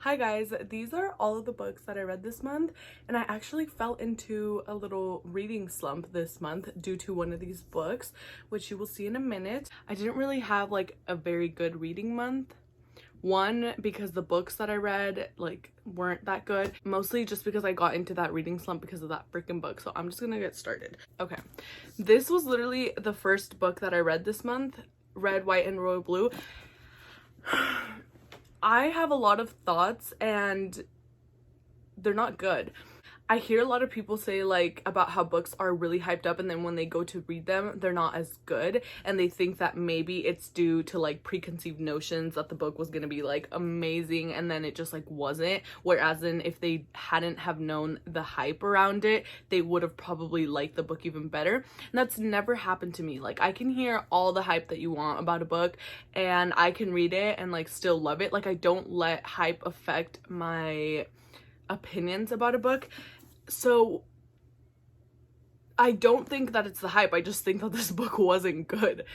Hi guys, these are all of the books that I read this month, and I actually fell into a little reading slump this month due to one of these books, which you will see in a minute. I didn't really have like a very good reading month. One, because the books that I read like weren't that good, mostly just because I got into that reading slump because of that freaking book. So I'm just gonna get started. Okay, this was literally the first book that I read this month, Red, White, and Royal Blue. I have a lot of thoughts and they're not good. I hear a lot of people say like about how books are really hyped up and then when they go to read them, they're not as good, and they think that maybe it's due to like preconceived notions that the book was gonna be like amazing and then it just like wasn't, whereas in if they hadn't have known the hype around it, they would have probably liked the book even better. And that's never happened to me. Like I can hear all the hype that you want about a book and I can read it and like still love it. Like I don't let hype affect my opinions about a book. So I don't think that it's the hype. I just think that this book wasn't good.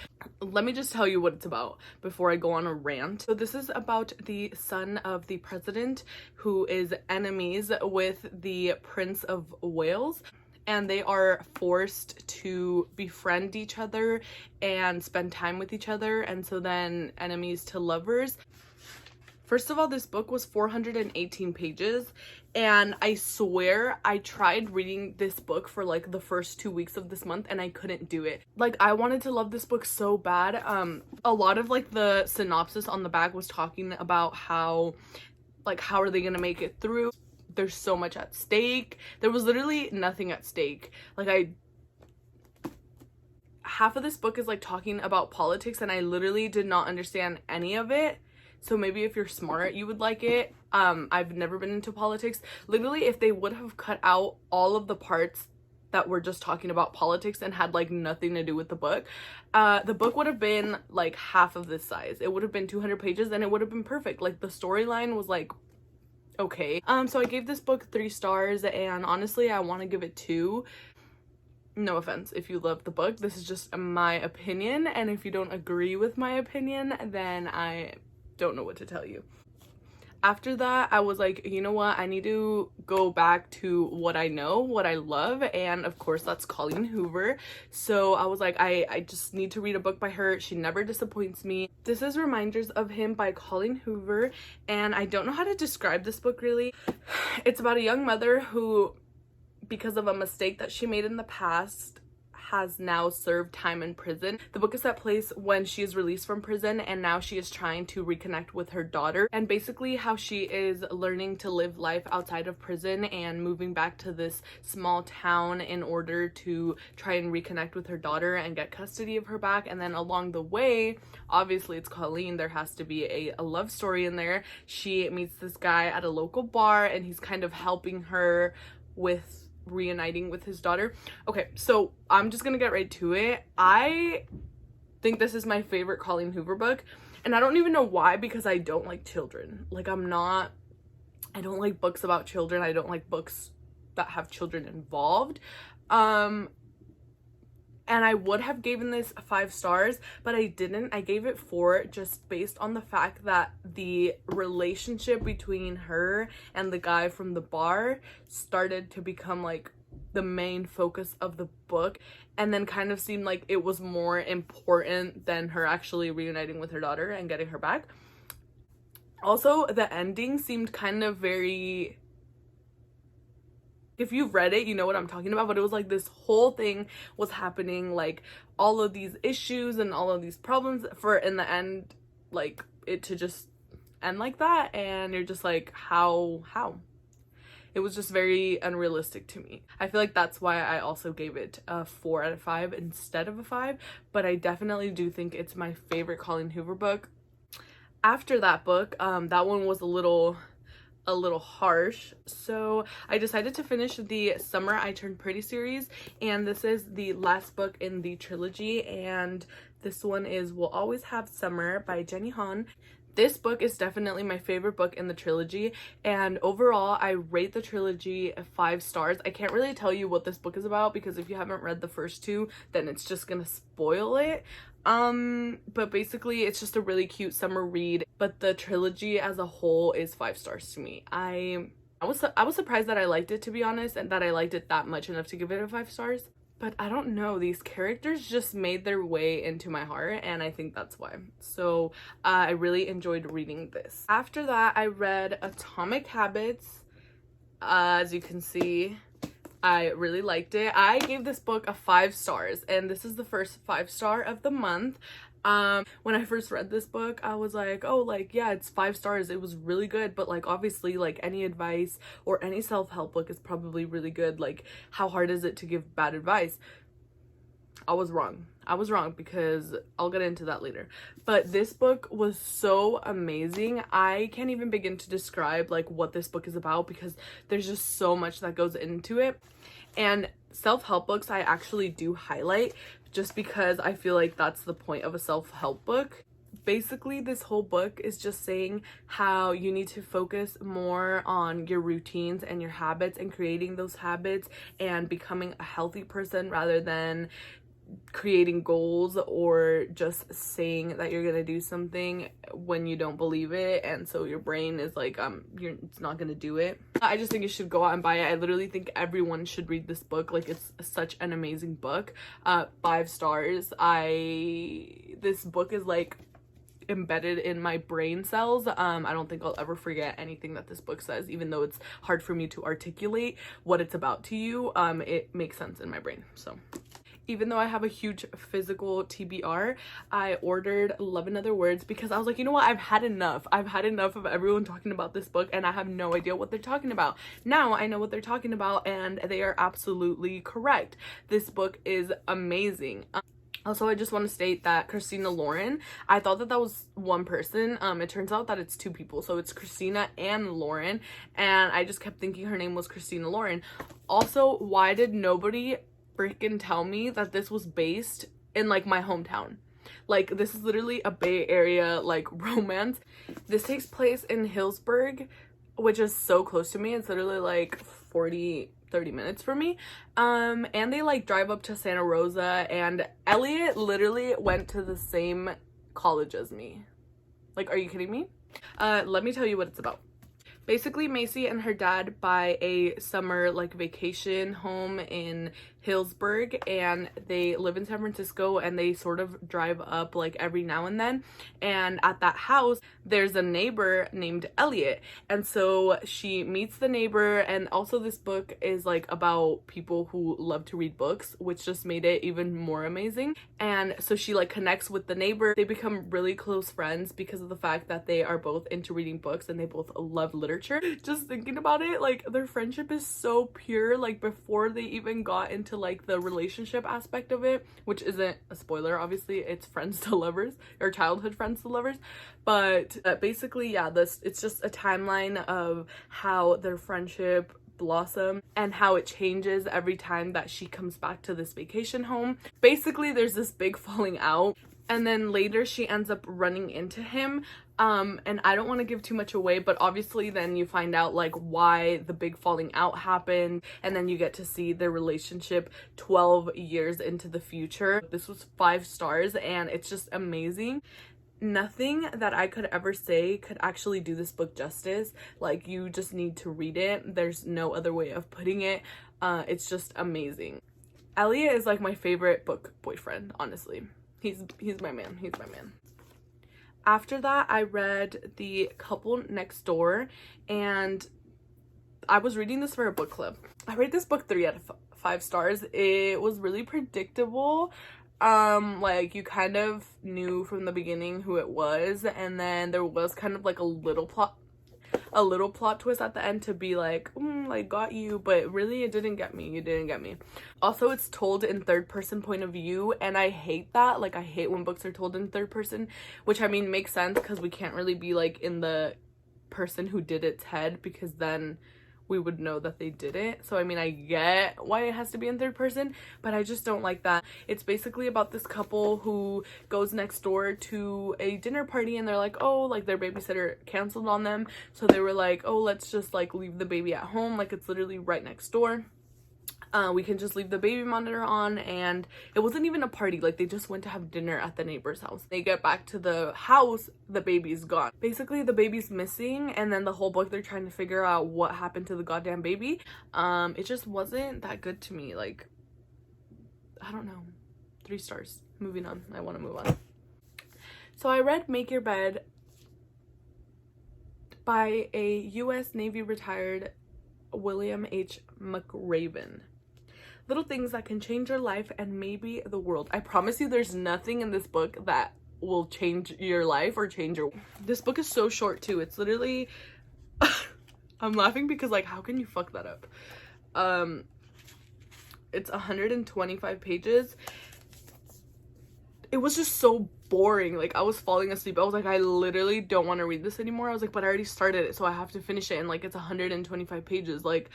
Let me just tell you what it's about before I go on a rant. So this is about the son of the president who is enemies with the Prince of Wales, and they are forced to befriend each other and spend time with each other, and so then enemies to lovers. First of all, this book was 418 pages, and I swear I tried reading this book for like the first 2 weeks of this month and I couldn't do it. Like I wanted to love this book so bad. A lot of like the synopsis on the back was talking about how are they gonna make it through? There's so much at stake. There was literally nothing at stake. Half of this book is like talking about politics and I literally did not understand any of it. So maybe if you're smart, you would like it. I've never been into politics. Literally, if they would have cut out all of the parts that were just talking about politics and had like nothing to do with the book would have been like half of this size. It would have been 200 pages and it would have been perfect. Like the storyline was like, okay. So I gave this book 3 stars and honestly, I want to give it 2. No offense if you love the book. This is just my opinion. And if you don't agree with my opinion, then I don't know what to tell you. After that, I was like, you know what, I need to go back to what I know, what I love, and of course that's Colleen Hoover. So I was like, I just need to read a book by her. She never disappoints me. This is Reminders of Him by Colleen Hoover, and I don't know how to describe this book really. It's about a young mother who, because of a mistake that she made in the past, has now served time in prison. The book is set place when she is released from prison and now she is trying to reconnect with her daughter, and basically how she is learning to live life outside of prison and moving back to this small town in order to try and reconnect with her daughter and get custody of her back. And then along the way, obviously it's Colleen, there has to be a love story in there. She meets this guy at a local bar and he's kind of helping her with reuniting with his daughter. Okay, so I'm just gonna get right to it. I think this is my favorite Colleen Hoover book, and I don't even know why, because I don't like children. Like I don't like books about children. I don't like books that have children involved. And I would have given this 5 stars, but I didn't. I gave it 4 just based on the fact that the relationship between her and the guy from the bar started to become like the main focus of the book, and then kind of seemed like it was more important than her actually reuniting with her daughter and getting her back. Also, the ending seemed kind of very... If you've read it, you know what I'm talking about, but it was like this whole thing was happening, like all of these issues and all of these problems for in the end, like it to just end like that, and you're just like, how? It was just very unrealistic to me. I feel like that's why I also gave it a 4 out of 5 instead of a 5, but I definitely do think it's my favorite Colleen Hoover book. After that book, that one was a little harsh, so I decided to finish the Summer I Turned Pretty series, and this is the last book in the trilogy, and this one is We'll Always Have Summer by Jenny Han. This book is definitely my favorite book in the trilogy, and overall I rate the trilogy 5 stars. I can't really tell you what this book is about because if you haven't read the first 2, then it's just gonna spoil it. But basically it's just a really cute summer read, but the trilogy as a whole is 5 stars to me. I was surprised that I liked it, to be honest, and that I liked it that much enough to give it a 5 stars. But I don't know, these characters just made their way into my heart, and I think that's why. So I really enjoyed reading this. After that, I read Atomic Habits. As you can see, I really liked it. I gave this book a 5 stars, and this is the first 5-star of the month. When I first read this book, I was like, oh, like, yeah, it's 5 stars. It was really good, but like, obviously, like, any advice or any self-help book is probably really good. Like, how hard is it to give bad advice? I was wrong. I was wrong because I'll get into that later. But this book was so amazing. I can't even begin to describe like what this book is about because there's just so much that goes into it. And self-help books I actually do highlight just because I feel like that's the point of a self-help book. Basically, this whole book is just saying how you need to focus more on your routines and your habits and creating those habits and becoming a healthy person rather than creating goals or just saying that you're gonna do something when you don't believe it, and so your brain is like it's not gonna do it. I just think you should go out and buy it. I literally think everyone should read this book. Like, it's such an amazing book. 5 stars. This book is like embedded in my brain cells. I don't think I'll ever forget anything that this book says, even though it's hard for me to articulate what it's about to you. It makes sense in my brain. So even though I have a huge physical TBR, I ordered Love in Other Words because I was like, you know what, I've had enough. I've had enough of everyone talking about this book and I have no idea what they're talking about. Now I know what they're talking about and they are absolutely correct. This book is amazing. Also, I just want to state that Christina Lauren, I thought that was one person. It turns out that it's 2 people. So it's Christina and Lauren. And I just kept thinking her name was Christina Lauren. Also, why did nobody freaking tell me that this was based in like my hometown? Like, this is literally a Bay Area like romance. This takes place in Hillsburg, which is so close to me. It's literally like 30 minutes for me. And they like drive up to Santa Rosa, and Elliot literally went to the same college as me. Like, are you kidding me? Let me tell you what it's about. Basically, Macy and her dad buy a summer like vacation home in Hillsburg, and they live in San Francisco, and they sort of drive up like every now and then. And at that house there's a neighbor named Elliot, and so she meets the neighbor. And also this book is like about people who love to read books, which just made it even more amazing. And so she like connects with the neighbor. They become really close friends because of the fact that they are both into reading books and they both love literature. Just thinking about it, like, their friendship is so pure, like before they even got into like the relationship aspect of it, which isn't a spoiler, obviously. It's friends to lovers, or childhood friends to lovers. But basically, yeah, it's just a timeline of how their friendship blossom and how it changes every time that she comes back to this vacation home. Basically, there's this big falling out, and then later she ends up running into him. And I don't want to give too much away, but obviously then you find out like why the big falling out happened, and then you get to see their relationship 12 years into the future. This was 5 stars, and it's just amazing. Nothing that I could ever say could actually do this book justice. Like, you just need to read it. There's no other way of putting it. It's just amazing. Elliot is like my favorite book boyfriend, honestly. He's my man. He's my man. After that, I read The Couple Next Door, and I was reading this for a book club. I rate this book 3 out of 5 stars. It was really predictable. Like, you kind of knew from the beginning who it was, and then there was kind of like a little plot twist at the end to be like, like, got you, but really it didn't get me. It didn't get me. Also, it's told in 3rd person point of view, and I hate that. Like, I hate when books are told in 3rd person, which I mean makes sense because we can't really be like in the person who did its head, because then we would know that they did it. So I mean, I get why it has to be in third person, but I just don't like that. It's basically about this couple who goes next door to a dinner party, and they're like, oh, like their babysitter canceled on them, so they were like, oh, let's just like leave the baby at home, like it's literally right next door. We can just leave the baby monitor on. And it wasn't even a party, like they just went to have dinner at the neighbor's house. They get back to the house, the baby's gone. Basically the baby's missing, and then the whole book they're trying to figure out what happened to the goddamn baby. It just wasn't that good to me. Like, I don't know, 3 stars. Moving on. I want to move on. So I read Make Your Bed by a US Navy retired William H. McRaven. Little things that can change your life and maybe the world. I promise you there's nothing in this book that will change your life or change your... This book is so short too. It's literally... I'm laughing because like, how can you fuck that up? It's 125 pages. It was just so boring. Like, I was falling asleep. I was like, I literally don't want to read this anymore. I was like, but I already started it, so I have to finish it. And like, it's 125 pages. Like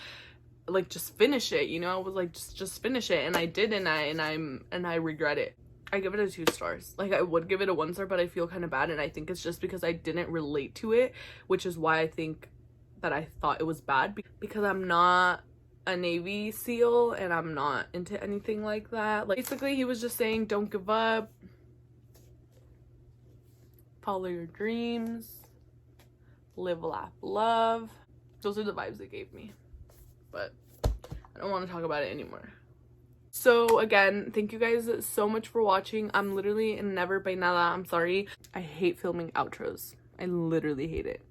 just finish it, you know? I was like, just finish it. And I did, and I regret it. I give it a 2 stars. Like, I would give it a 1 star, but I feel kind of bad, and I think it's just because I didn't relate to it, which is why I think that I thought it was bad, because I'm not a Navy SEAL and I'm not into anything like that. Like, basically he was just saying, don't give up, follow your dreams, live, laugh, love. Those are the vibes it gave me, but I don't want to talk about it anymore. So again, thank you guys so much for watching. I'm literally never peinada. I'm sorry. I hate filming outros. I literally hate it.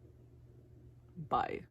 Bye.